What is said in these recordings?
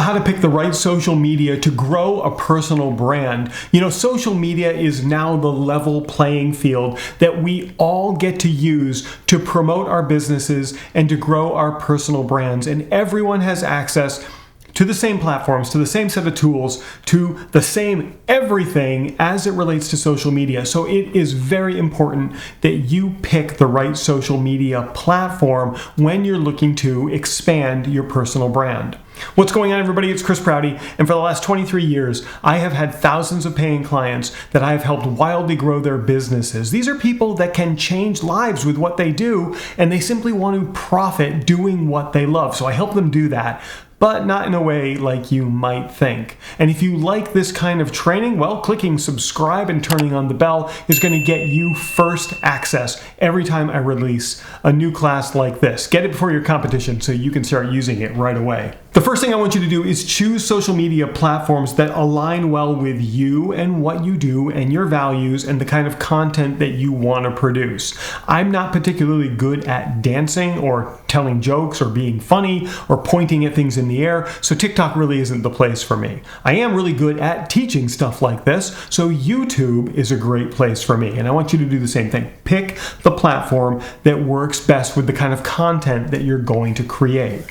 how to pick the right social media to grow a personal brand. You know, social media is now the level playing field that we all get to use to promote our businesses and to grow our personal brands. And everyone has access to the same platforms, to the same set of tools, to the same everything as it relates to social media. So it is very important that you pick the right social media platform when you're looking to expand your personal brand. What's going on, everybody? It's Prouty, and for the last 23 years, I have had thousands of paying clients that I have helped wildly grow their businesses. These are people that can change lives with what they do, and they simply want to profit doing what they love. So I help them do that, but not in a way like you might think. And if you like this kind of training, well, clicking subscribe and turning on the bell is going to get you first access every time I release a new class like this. Get it before your competition so you can start using it right away. The first thing I want you to do is choose social media platforms that align well with you and what you do and your values and the kind of content that you want to produce. I'm not particularly good at dancing or telling jokes or being funny or pointing at things in the air, so TikTok really isn't the place for me. I am really good at teaching stuff like this, so YouTube is a great place for me, and I want you to do the same thing. Pick the platform that works best with the kind of content that you're going to create.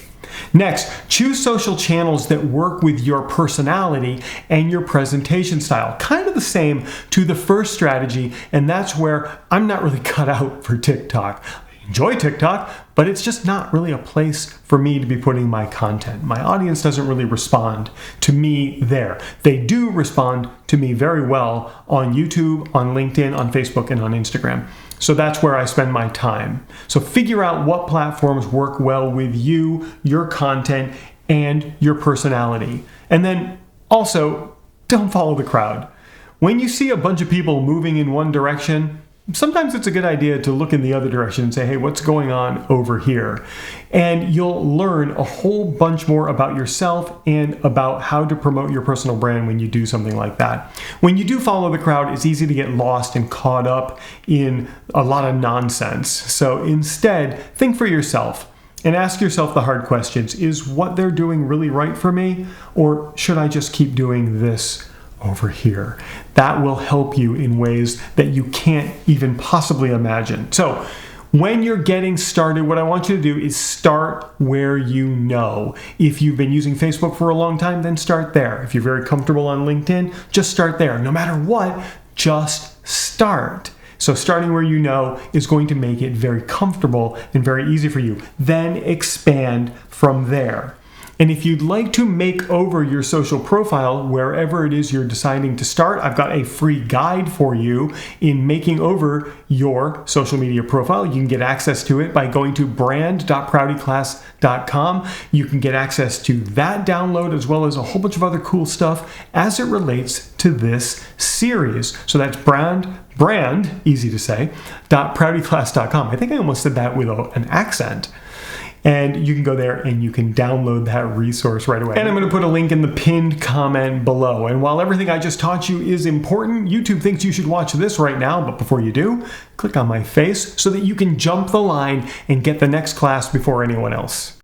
Next, choose social channels that work with your personality and your presentation style. Kind of the same to the first strategy, and that's where I'm not really cut out for TikTok. I enjoy TikTok, but it's just not really a place for me to be putting my content. My audience doesn't really respond to me there. They do respond to me very well on YouTube, on LinkedIn, on Facebook, and on Instagram. So that's where I spend my time. So figure out what platforms work well with you, your content, and your personality. And then also, don't follow the crowd. When you see a bunch of people moving in one direction, sometimes it's a good idea to look in the other direction and say, hey, what's going on over here? And you'll learn a whole bunch more about yourself and about how to promote your personal brand when you do something like that. When you do follow the crowd, it's easy to get lost and caught up in a lot of nonsense. So instead, think for yourself and ask yourself the hard questions. Is what they're doing really right for me? Or should I just keep doing this over here? That will help you in ways that you can't even possibly imagine. So when you're getting started, what I want you to do is start where you know. If you've been using Facebook for a long time, then start there. If you're very comfortable on LinkedIn, just start there. No matter what, just start. So starting where you know is going to make it very comfortable and very easy for you. Then expand from there. And if you'd like to make over your social profile wherever it is you're deciding to start, I've got a free guide for you in making over your social media profile. You can get access to it by going to brand.proutyclass.com. You can get access to that download as well as a whole bunch of other cool stuff as it relates to this series. So that's brand, easy to say, .proutyclass.com. I think I almost said that with an accent. And you can go there and you can download that resource right away. And I'm going to put a link in the pinned comment below. And while everything I just taught you is important, YouTube thinks you should watch this right now. But before you do, click on my face so that you can jump the line and get the next class before anyone else.